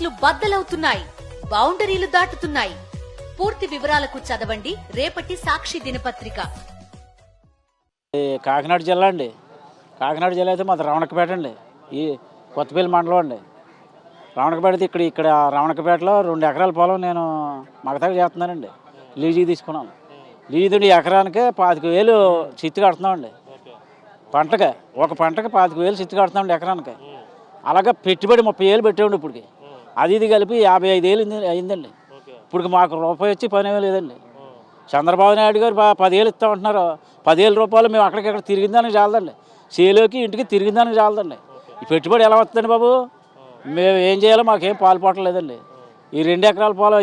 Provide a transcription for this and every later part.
ఫెన్స్లు బద్దలవుతున్నాయి, బౌండరీలు దాటుతున్నాయి. పూర్తి వివరాలకు చదవండి రేపటి సాక్షి దినపత్రిక. కాకినాడ జిల్లా అండి. కాకినాడ జిల్లా అయితే మాది రవణకపేట అండి. ఈ కొత్తపల్లి మండలం అండి. రవణకపేట ఇక్కడ రవణకపేటలో 2 ఎకరాల పొలం నేను మగతాగా చేస్తున్నానండి. లీజుకి తీసుకున్నాను. లీజు ఎకరానికి 25,000 చిత్తు కడుతున్నామండి. ఒక పంటకి 25,000 చిత్తు కడుతున్నామండి ఎకరానికి. అలాగే పెట్టుబడి 30,000 పెట్టేవాడి. ఇప్పటికి అది కలిపి 55,000 అయిందండి. ఇప్పుడు మాకు రూపాయి వచ్చి పని ఏమీ లేదండి. చంద్రబాబు నాయుడు గారు 10,000 ఇస్తామంటున్నారు. 10,000 రూపాయలు మేము అక్కడికి తిరిగిందానికి చాలదండి. చేలోకి ఇంటికి తిరిగిందానికి చాలదండి. ఈ పెట్టుబడి ఎలా వస్తుందండి బాబు? మేము ఏం చేయాలో మాకేం పాల్పడలేదండి. ఈ 2 ఎకరాల పొలం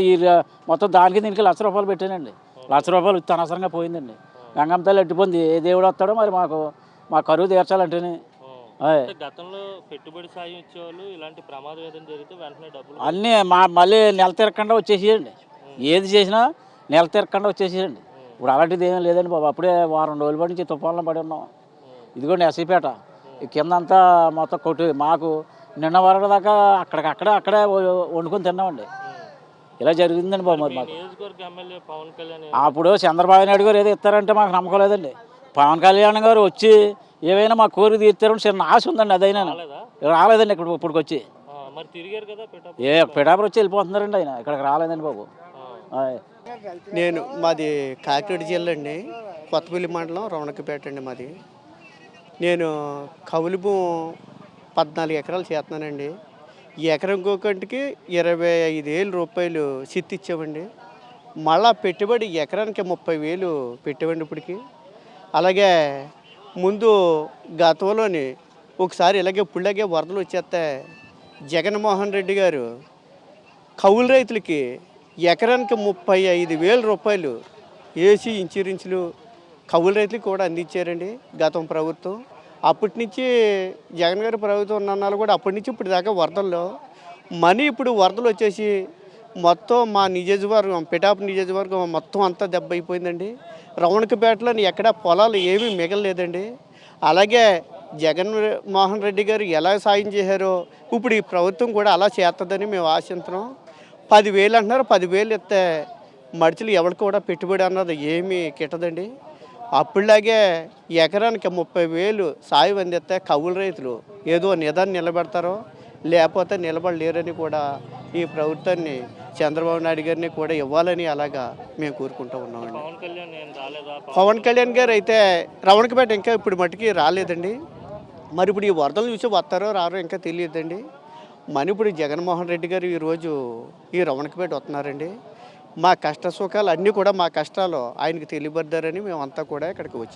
మొత్తం దానికి దీనికి ₹1,00,000 పెట్టానండి. ₹1,00,000 ఇస్తే అనవసరంగా పోయిందండి. గంగమ్మ తల్లి ఎట్టిపోయింది. ఏ దేవుడు వస్తాడో మరి మా కరువు తీర్చాలంటేనే. గతంలో పెట్టుబడి సాయం ఇచ్చేవాళ్ళు ఇలాంటి ప్రమాదం ఏదైనా జరిగితే వెంటనే డబ్బులు అన్నీ మళ్ళీ నెల తిరగకుండా వచ్చేసేయండి. ఏది చేసినా నెల తిరగకుండా వచ్చేసేయండి. ఇప్పుడు అలాంటిది ఏమీ లేదండి బాబు. అప్పుడే వారం రోజుల పాటు నుంచి తుఫాన్లో పడి ఉన్నాం. ఇదిగోండి ఎస్సీపేట ఈ కిందంతా మొత్తం కొట్టి మాకు నిన్న వరకు దాకా అక్కడే వండుకొని తిన్నామండి. ఇలా జరిగిందండి బాబు. మరి మాకు నియోజకవర్గ ఎమ్మెల్యే పవన్ కళ్యాణ్ అప్పుడు చంద్రబాబు నాయుడు గారు ఏదో ఇస్తారంటే మాకు నమ్మకం లేదండి. పవన్ కళ్యాణ్ గారు వచ్చి ఏవైనా మా కోరిక తీర్చారని చిన్న ఆశ ఉందండి. అదైనా రాలేదండి ఇప్పటికి వచ్చి. పిఠాపురం వచ్చి వెళ్ళిపోతున్నారండి ఆయన. ఇక్కడికి రాలేదండి బాబు. మాది కాకినాడ జిల్లా అండి. కొత్తపల్లి మండలం రవణకపేట అండి మాది. నేను కౌలు భూమి 14 ఎకరాలు చేస్తున్నానండి. ఈ ఎకరం కోకంటికి ₹25,000 చిత్తు ఇచ్చామండి. మళ్ళా పెట్టుబడి ఎకరానికి 30,000 పెట్టామండి ఇప్పటికి. అలాగే ముందు గతంలోని ఒకసారి ఇలాగే పుళ్ళగే వరదలు వచ్చేస్తే జగన్మోహన్ రెడ్డి గారు కౌలు రైతులకి ఎకరానికి ₹35,000 వేసి ఇన్సూరెన్స్లు కౌలు రైతులకు కూడా అందించారండి గతం ప్రభుత్వం. అప్పటి నుంచి జగన్ గారి ప్రభుత్వం ఉన్నన్నాళ్ళు కూడా అప్పటి నుంచి ఇప్పుడు దాకా వరదల్లో ఇప్పుడు వరదలు వచ్చేసి మొత్తం మా నియోజకవర్గం పిఠాపురం నియోజకవర్గం మొత్తం అంతా దెబ్బ అయిపోయిందండి. రవణకపేటలో ఎక్కడా పొలాలు ఏమీ మిగలలేదండి. అలాగే జగన్మోహన్ రెడ్డి గారు ఎలా సాయం చేశారో ఇప్పుడు ఈ ప్రభుత్వం కూడా అలా చేస్తుందని మేము ఆశిస్తున్నాం. 10,000 అంటున్నారు. 10,000 ఇస్తే మడుచులు ఎవరికి కూడా పెట్టుబడి అన్నది ఏమీ కిట్టదండి. అప్పుడులాగే ఎకరానికి 30,000 సాయం అందిస్తే కౌలు రైతులు ఏదో నిదాన్ని నిలబెడతారో లేకపోతే నిలబడలేరని కూడా ఈ ప్రభుత్వాన్ని చంద్రబాబు నాయుడు గారిని కూడా ఇవ్వాలని అలాగా మేము కోరుకుంటూ ఉన్నామండి. పవన్ కళ్యాణ్ గారు అయితే రవణకపేట ఇంకా ఇప్పుడు మట్టుకి రాలేదండి. మరి ఇప్పుడు ఈ వరదలు చూసి వస్తారో రారో ఇంకా తెలియదండి. ఇప్పుడు జగన్మోహన్ రెడ్డి గారు ఈరోజు ఈ రవణకపేట వస్తున్నారండి. మా కష్ట సుఖాలు అన్నీ కూడా మా కష్టాలు ఆయనకి తెలియబడ్డారని మేమంతా కూడా ఇక్కడికి వచ్చాం.